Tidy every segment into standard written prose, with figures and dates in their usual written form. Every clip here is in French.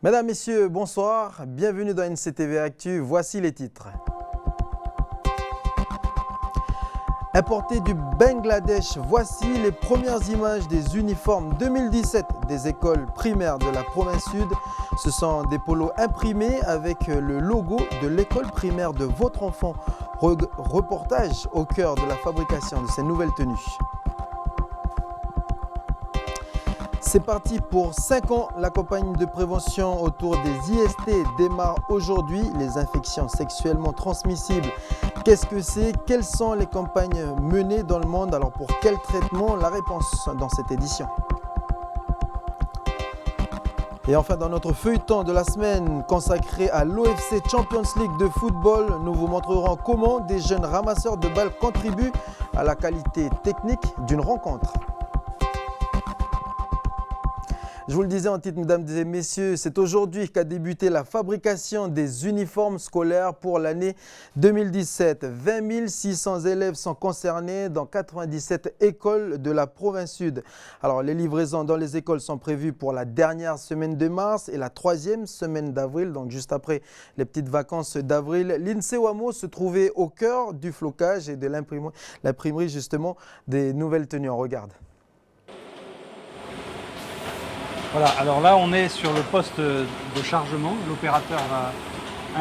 Mesdames, Messieurs, bonsoir. Bienvenue dans NCTV Actu. Voici les titres. Importé du Bangladesh, voici les premières images des uniformes 2017 des écoles primaires de la province sud. Ce sont des polos imprimés avec le logo de l'école primaire de votre enfant. Reportage au cœur de la fabrication de ces nouvelles tenues. C'est parti pour 5 ans. La campagne de prévention autour des IST démarre aujourd'hui. Les infections sexuellement transmissibles. Qu'est-ce que c'est? Quelles sont les campagnes menées dans le monde? Alors pour quel traitement? La réponse dans cette édition. Et enfin, dans notre feuilleton de la semaine consacré à l'OFC Champions League de football, nous vous montrerons comment des jeunes ramasseurs de balles contribuent à la qualité technique d'une rencontre. Je vous le disais en titre, mesdames et messieurs, c'est aujourd'hui qu'a débuté la fabrication des uniformes scolaires pour l'année 2017. 20 600 élèves sont concernés dans 97 écoles de la province sud. Alors, les livraisons dans les écoles sont prévues pour la dernière semaine de mars et la 3e semaine d'avril, donc juste après les petites vacances d'avril. L'INSEE Ouamo se trouvait au cœur du flocage et de l'imprimerie justement des nouvelles tenues. On regarde. Voilà, alors là on est sur le poste de chargement. L'opérateur va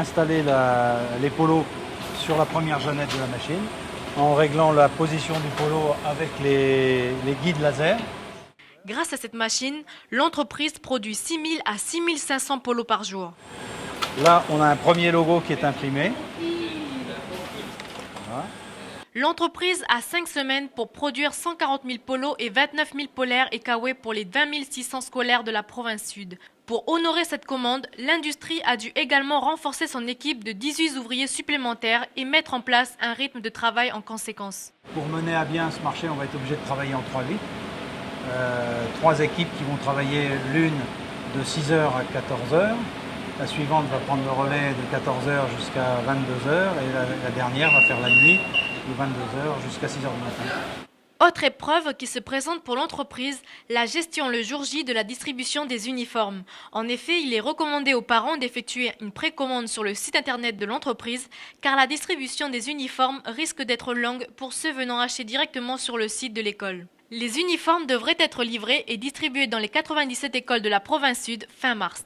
installer les polos sur la première jeannette de la machine en réglant la position du polo avec les guides laser. Grâce à cette machine, l'entreprise produit 6 000 à 6 500 polos par jour. Là on a un premier logo qui est imprimé. Voilà. L'entreprise a 5 semaines pour produire 140 000 polos et 29 000 polaires et kawé pour les 20 600 scolaires de la province sud. Pour honorer cette commande, l'industrie a dû également renforcer son équipe de 18 ouvriers supplémentaires et mettre en place un rythme de travail en conséquence. Pour mener à bien ce marché, on va être obligé de travailler en 3 lits. 3 équipes qui vont travailler l'une de 6h à 14h. La suivante va prendre le relais de 14h jusqu'à 22h et la dernière va faire la nuit de 22h jusqu'à 6h du matin. Autre épreuve qui se présente pour l'entreprise, la gestion le jour J de la distribution des uniformes. En effet, il est recommandé aux parents d'effectuer une précommande sur le site internet de l'entreprise car la distribution des uniformes risque d'être longue pour ceux venant acheter directement sur le site de l'école. Les uniformes devraient être livrés et distribués dans les 97 écoles de la province sud fin mars.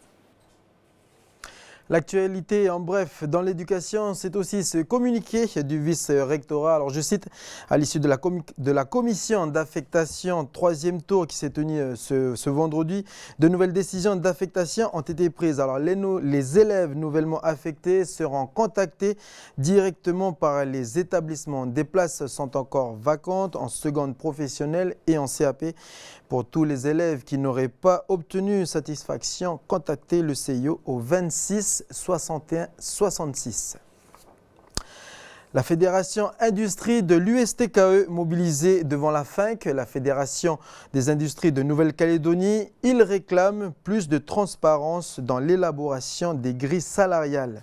L'actualité en bref dans l'éducation, c'est aussi ce communiqué du vice-rectorat. Alors je cite, à l'issue de la commission d'affectation 3e tour qui s'est tenue ce vendredi, de nouvelles décisions d'affectation ont été prises. Alors les élèves nouvellement affectés seront contactés directement par les établissements. Des places sont encore vacantes en seconde professionnelle et en CAP. Pour tous les élèves qui n'auraient pas obtenu satisfaction, contactez le CIO au 26 61 66. La Fédération Industrie de l'USTKE mobilisée devant la FINC, la Fédération des Industries de Nouvelle-Calédonie, il réclame plus de transparence dans l'élaboration des grilles salariales.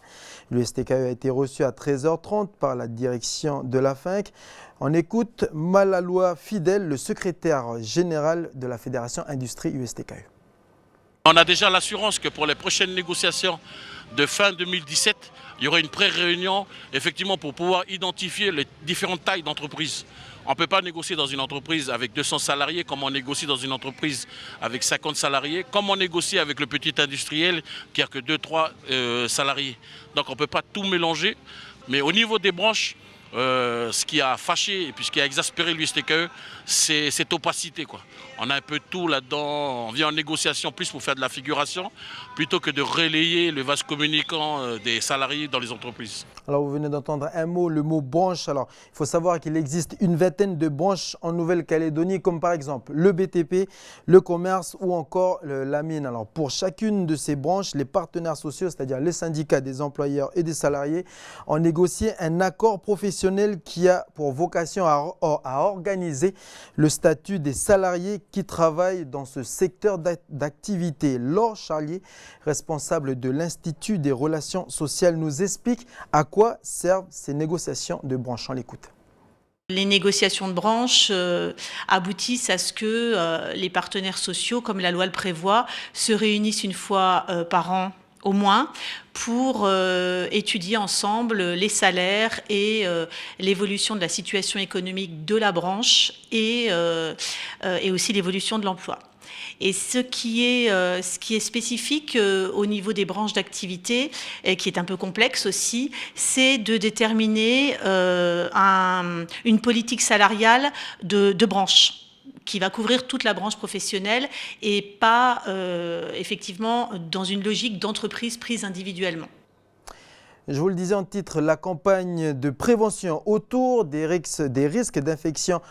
L'USTKE a été reçu à 13h30 par la direction de la FINC. On écoute Malaloa Fidel, le secrétaire général de la Fédération Industrie USTKE. On a déjà l'assurance que pour les prochaines négociations de fin 2017, il y aura une pré-réunion effectivement pour pouvoir identifier les différentes tailles d'entreprises. On ne peut pas négocier dans une entreprise avec 200 salariés comme on négocie dans une entreprise avec 50 salariés, comme on négocie avec le petit industriel qui n'a que 2-3 salariés. Donc on ne peut pas tout mélanger, mais au niveau des branches, ce qui a fâché et puis ce qui a exaspéré l'USTKE, c'est cette opacité, quoi. On a un peu de tout là-dedans, on vient en négociation plus pour faire de la figuration, plutôt que de relayer le vase communicant des salariés dans les entreprises. Alors vous venez d'entendre un mot, le mot branche. Alors il faut savoir qu'il existe une vingtaine de branches en Nouvelle-Calédonie, comme par exemple le BTP, le commerce ou encore la mine. Alors pour chacune de ces branches, les partenaires sociaux, c'est-à-dire les syndicats des employeurs et des salariés, ont négocié un accord professionnel qui a pour vocation à organiser le statut des salariés qui travaillent dans ce secteur d'activité. Laure Charlier, responsable de l'Institut des relations sociales, nous explique à quoi servent ces négociations de branche. On l'écoute. Les négociations de branche aboutissent à ce que les partenaires sociaux, comme la loi le prévoit, se réunissent une fois par an au moins pour étudier ensemble les salaires et l'évolution de la situation économique de la branche et aussi l'évolution de l'emploi. Et ce qui est spécifique au niveau des branches d'activité, et qui est un peu complexe aussi, c'est de déterminer une politique salariale de branche qui va couvrir toute la branche professionnelle et pas effectivement dans une logique d'entreprise prise individuellement. Je vous le disais en titre, la campagne de prévention autour des risques d'infections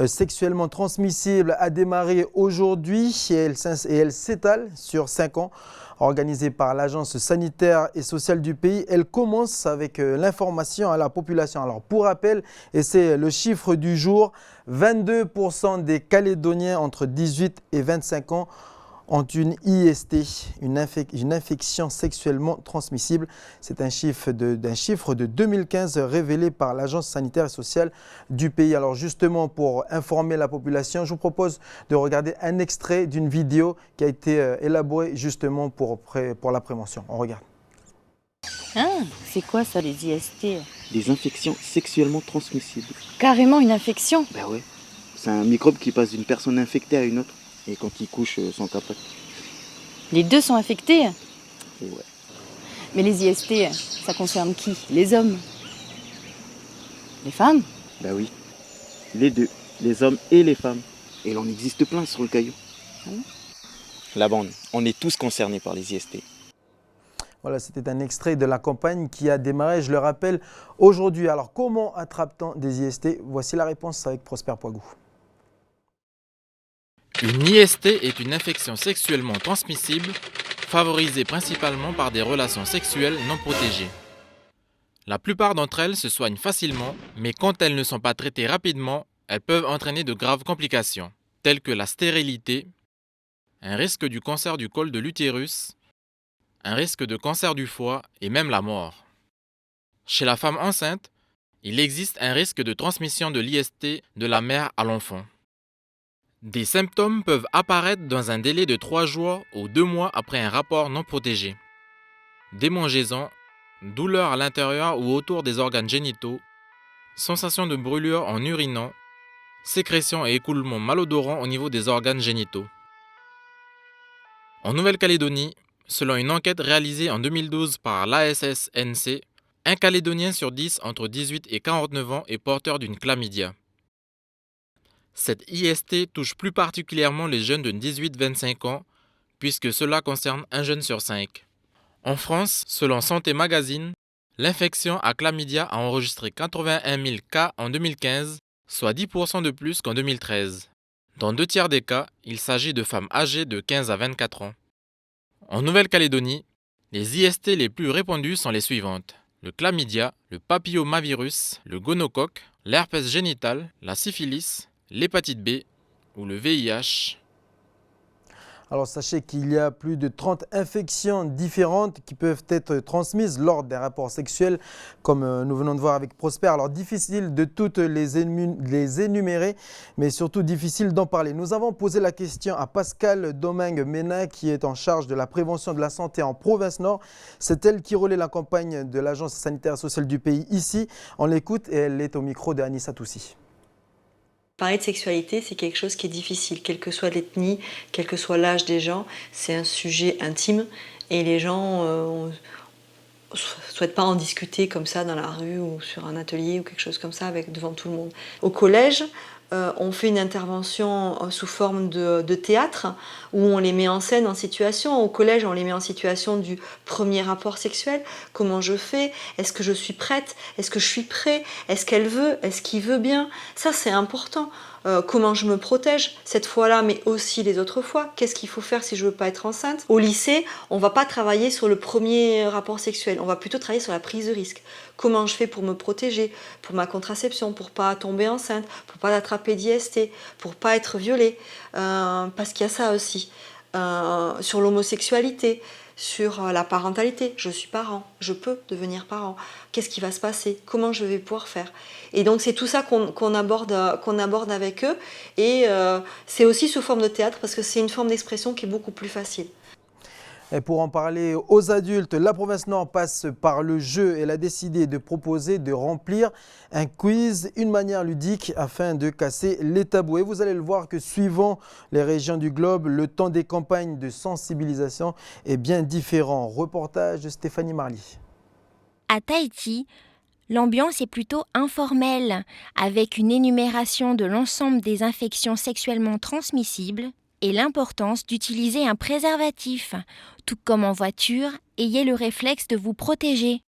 sexuellement transmissibles a démarré aujourd'hui et elle s'étale sur 5 ans. Organisée par l'Agence sanitaire et sociale du pays, elle commence avec l'information à la population. Alors pour rappel, et c'est le chiffre du jour, 22% des Calédoniens entre 18 et 25 ans ont une IST, une infection sexuellement transmissible. C'est un chiffre de 2015 révélé par l'Agence sanitaire et sociale du pays. Alors justement, pour informer la population, je vous propose de regarder un extrait d'une vidéo qui a été élaborée justement pour la prévention. On regarde. Ah, c'est quoi ça, les IST? Des infections sexuellement transmissibles. Carrément une infection? Ben ouais, c'est un microbe qui passe d'une personne infectée à une autre. Et quand ils couchent sans contact. Les deux sont infectés? Ouais. Mais les IST, ça concerne qui? Les hommes? Les femmes? Ben oui, les deux, les hommes et les femmes. Et il en existe plein sur le caillou. Ah bon? La bande, on est tous concernés par les IST. Voilà, c'était un extrait de la campagne qui a démarré, je le rappelle, aujourd'hui. Alors comment attrape-t-on des IST? Voici la réponse avec Prosper Poigou. Une IST est une infection sexuellement transmissible, favorisée principalement par des relations sexuelles non protégées. La plupart d'entre elles se soignent facilement, mais quand elles ne sont pas traitées rapidement, elles peuvent entraîner de graves complications, telles que la stérilité, un risque du cancer du col de l'utérus, un risque de cancer du foie et même la mort. Chez la femme enceinte, il existe un risque de transmission de l'IST de la mère à l'enfant. Des symptômes peuvent apparaître dans un délai de 3 jours ou 2 mois après un rapport non protégé. Démangeaisons, douleurs à l'intérieur ou autour des organes génitaux, sensation de brûlure en urinant, sécrétion et écoulement malodorant au niveau des organes génitaux. En Nouvelle-Calédonie, selon une enquête réalisée en 2012 par l'ASSNC, un Calédonien sur 10 entre 18 et 49 ans est porteur d'une chlamydia. Cette IST touche plus particulièrement les jeunes de 18-25 ans, puisque cela concerne un jeune sur 5. En France, selon Santé Magazine, l'infection à chlamydia a enregistré 81 000 cas en 2015, soit 10% de plus qu'en 2013. Dans 2 tiers des cas, il s'agit de femmes âgées de 15 à 24 ans. En Nouvelle-Calédonie, les IST les plus répandues sont les suivantes: le chlamydia, le papillomavirus, le gonocoque, l'herpès génital, la syphilis, l'hépatite B ou le VIH. Alors sachez qu'il y a plus de 30 infections différentes qui peuvent être transmises lors d'un rapport sexuel, comme nous venons de voir avec Prosper. Alors difficile de toutes les énumérer, mais surtout difficile d'en parler. Nous avons posé la question à Pascal Domingue-Mena, qui est en charge de la prévention de la santé en province Nord. C'est elle qui relaie la campagne de l'Agence sanitaire et sociale du pays ici. On l'écoute et elle est au micro de Anissa Toussi. Parler de sexualité, c'est quelque chose qui est difficile, quelle que soit l'ethnie, quel que soit l'âge des gens. C'est un sujet intime et les gens ne souhaitent pas en discuter comme ça dans la rue ou sur un atelier ou quelque chose comme ça devant tout le monde. Au collège, on fait une intervention sous forme de théâtre où on les met en scène, en situation. Au collège, on les met en situation du premier rapport sexuel. Comment je fais? Est-ce que je suis prête? Est-ce que je suis prêt? Est-ce qu'elle veut? Est-ce qu'il veut bien? Ça, c'est important. Comment je me protège cette fois-là, mais aussi les autres fois. Qu'est-ce qu'il faut faire si je ne veux pas être enceinte? Au lycée, on ne va pas travailler sur le premier rapport sexuel. On va plutôt travailler sur la prise de risque. Comment je fais pour me protéger, pour ma contraception, pour ne pas tomber enceinte, pour ne pas attraper d'IST, pour ne pas être violée. Parce qu'il y a ça aussi. sur l'homosexualité, sur la parentalité. Je suis parent, je peux devenir parent. Qu'est-ce qui va se passer? Comment je vais pouvoir faire? Et donc c'est tout ça qu'on aborde avec eux. Et c'est aussi sous forme de théâtre parce que c'est une forme d'expression qui est beaucoup plus facile. Et pour en parler aux adultes, la province Nord passe par le jeu. Elle a décidé de proposer de remplir un quiz, une manière ludique afin de casser les tabous. Et vous allez le voir que suivant les régions du globe, le temps des campagnes de sensibilisation est bien différent. Reportage de Stéphanie Marly. À Tahiti, l'ambiance est plutôt informelle, avec une énumération de l'ensemble des infections sexuellement transmissibles et l'importance d'utiliser un préservatif. Tout comme en voiture, ayez le réflexe de vous protéger.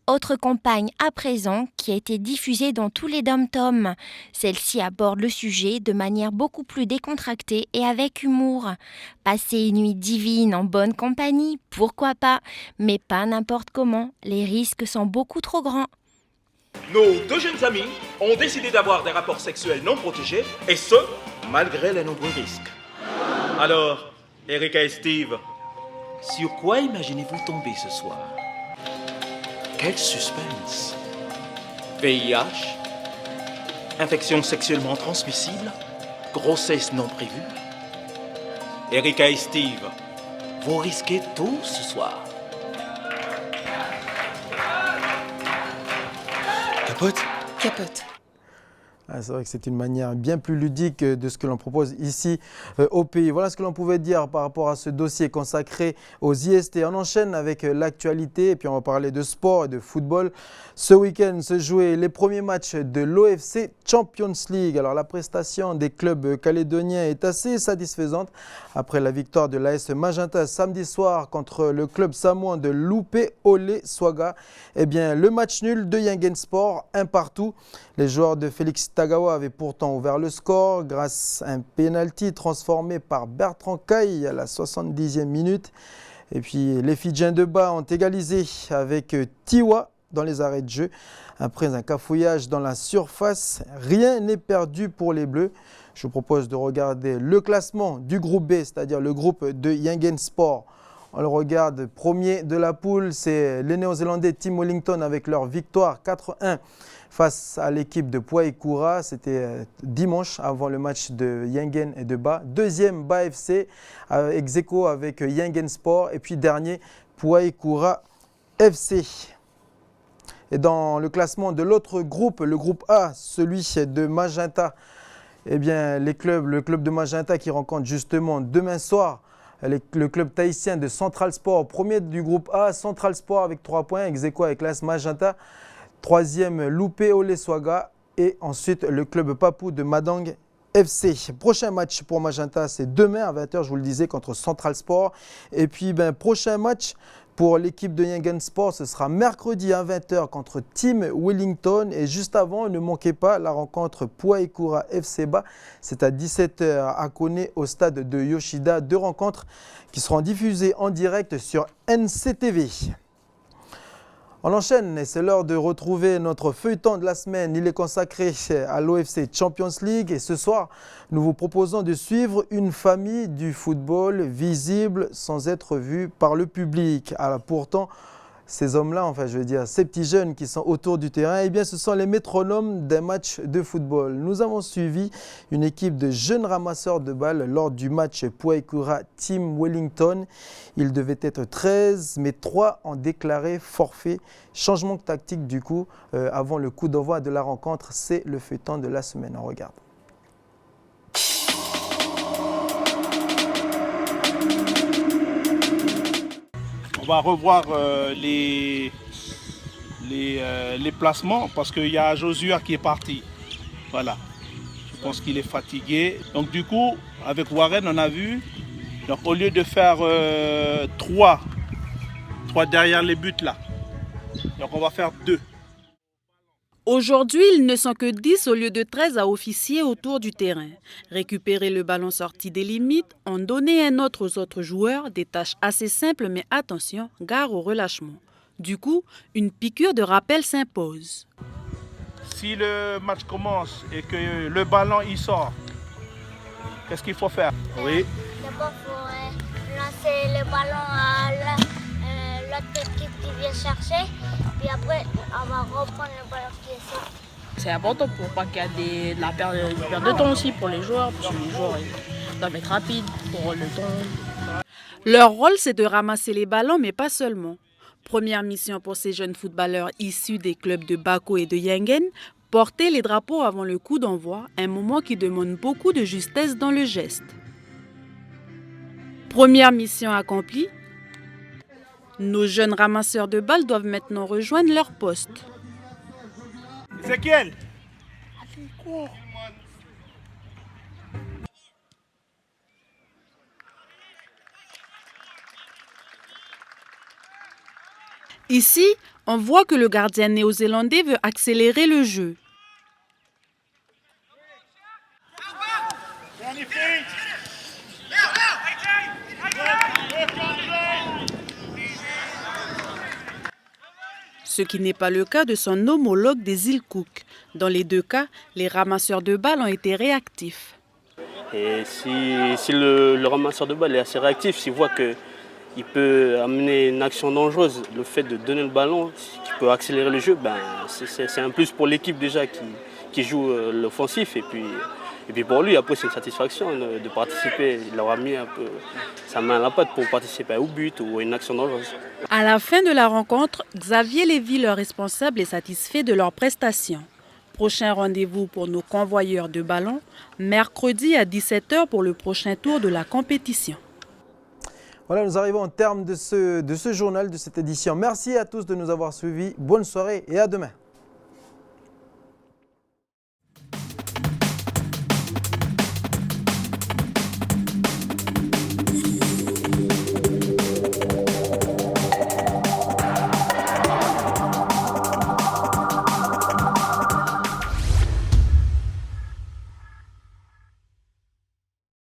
Autre campagne à présent qui a été diffusée dans tous les dom-toms. Celle-ci aborde le sujet de manière beaucoup plus décontractée et avec humour. Passer une nuit divine en bonne compagnie, pourquoi pas, mais pas n'importe comment, les risques sont beaucoup trop grands. Nos deux jeunes amis ont décidé d'avoir des rapports sexuels non protégés, et ce, malgré les nombreux risques. Alors, Erika et Steve, sur quoi imaginez-vous tomber ce soir? Quel suspense! VIH? Infection sexuellement transmissible? Grossesse non prévue? Erika et Steve, vous risquez tout ce soir. Capote? Capote. C'est vrai que c'est une manière bien plus ludique de ce que l'on propose ici au pays. Voilà ce que l'on pouvait dire par rapport à ce dossier consacré aux IST. On enchaîne avec l'actualité et puis on va parler de sport et de football. Ce week-end se jouaient les premiers matchs de l'OFC Champions League. Alors la prestation des clubs calédoniens est assez satisfaisante après la victoire de l'AS Magenta samedi soir contre le club samoan de Lupe Ole Swaga. Eh bien le match nul de Yingen Sport, 1-1. Les joueurs de Félix Tagawa avaient pourtant ouvert le score grâce à un pénalty transformé par Bertrand Caille à la 70e minute. Et puis les Fidjiens de bas ont égalisé avec Tiwa dans les arrêts de jeu. Après un cafouillage dans la surface, rien n'est perdu pour les Bleus. Je vous propose de regarder le classement du groupe B, c'est-à-dire le groupe de Yingen Sport. On le regarde, premier de la poule, c'est les Néo-Zélandais Team Wellington avec leur victoire 4-1 face à l'équipe de Puaikura. C'était dimanche avant le match de Yingen et de Ba. Deuxième, Ba FC, ex aequo avec Yingen Sport. Et puis dernier, Puaikura FC. Et dans le classement de l'autre groupe, le groupe A, celui de Magenta, eh bien, le club de Magenta qui rencontre justement demain soir le club tahitien de Central Sport, premier du groupe A, Central Sport avec 3 points, ex aequo avec l'AS Magenta. Troisième, Lupe Ole Swaga. Et ensuite, le club papou de Madang FC. Prochain match pour Magenta, c'est demain à 20h, je vous le disais, contre Central Sport. Et puis, prochain match pour l'équipe de Yingen Sport, ce sera mercredi à 20h contre Team Wellington. Et juste avant, ne manquez pas la rencontre Puaikura FC Ba. C'est à 17h à Kone au stade de Yoshida. 2 rencontres qui seront diffusées en direct sur NCTV. On enchaîne et c'est l'heure de retrouver notre feuilleton de la semaine. Il est consacré à l'OFC Champions League et ce soir, nous vous proposons de suivre une famille du football visible sans être vue par le public. Alors pourtant, ces hommes-là, enfin je veux dire ces petits jeunes qui sont autour du terrain, eh bien ce sont les métronomes d'un match de football. Nous avons suivi une équipe de jeunes ramasseurs de balles lors du match Puaikura Team Wellington. Ils devaient être 13, mais 3 ont déclaré forfait. Changement tactique du coup, avant le coup d'envoi de la rencontre, c'est le feuilleton de la semaine. On regarde. On va revoir les placements parce qu'il y a Joshua qui est parti. Voilà. Je pense qu'il est fatigué. Donc du coup, avec Warren, on a vu, donc, au lieu de faire 3 derrière les buts là, donc on va faire 2. Aujourd'hui, ils ne sont que 10 au lieu de 13 à officier autour du terrain. Récupérer le ballon sorti des limites, en donner un autre aux autres joueurs, des tâches assez simples mais attention, gare au relâchement. Du coup, une piqûre de rappel s'impose. Si le match commence et que le ballon il sort, qu'est-ce qu'il faut faire? Oui. D'abord, il faut lancer le ballon à l'autre équipe qui vient chercher. Puis après, on va reprendre le ballon qui est sorti. C'est important pour pas qu'il y ait de la perte de temps aussi pour les joueurs, parce que les joueurs doivent être rapides pour le temps. Leur rôle, c'est de ramasser les ballons, mais pas seulement. Première mission pour ces jeunes footballeurs issus des clubs de Bako et de Yengen, porter les drapeaux avant le coup d'envoi, un moment qui demande beaucoup de justesse dans le geste. Première mission accomplie, nos jeunes ramasseurs de balles doivent maintenant rejoindre leur poste. Ezekiel. Ici, on voit que le gardien néo-zélandais veut accélérer le jeu. Ce qui n'est pas le cas de son homologue des îles Cook. Dans les deux cas, les ramasseurs de balles ont été réactifs. Et si le ramasseur de balles est assez réactif, s'il voit qu'il peut amener une action dangereuse, le fait de donner le ballon, qui peut accélérer le jeu, c'est un plus pour l'équipe déjà qui joue l'offensif. Et puis pour lui, après, c'est une satisfaction de participer. Il aura mis un peu sa main à la pâte pour participer au but ou à une action dangereuse. À la fin de la rencontre, Xavier Lévy, leur responsable, est satisfait de leur prestation. Prochain rendez-vous pour nos convoyeurs de ballons, mercredi à 17h pour le prochain tour de la compétition. Voilà, nous arrivons au terme de ce journal, de cette édition. Merci à tous de nous avoir suivis. Bonne soirée et à demain.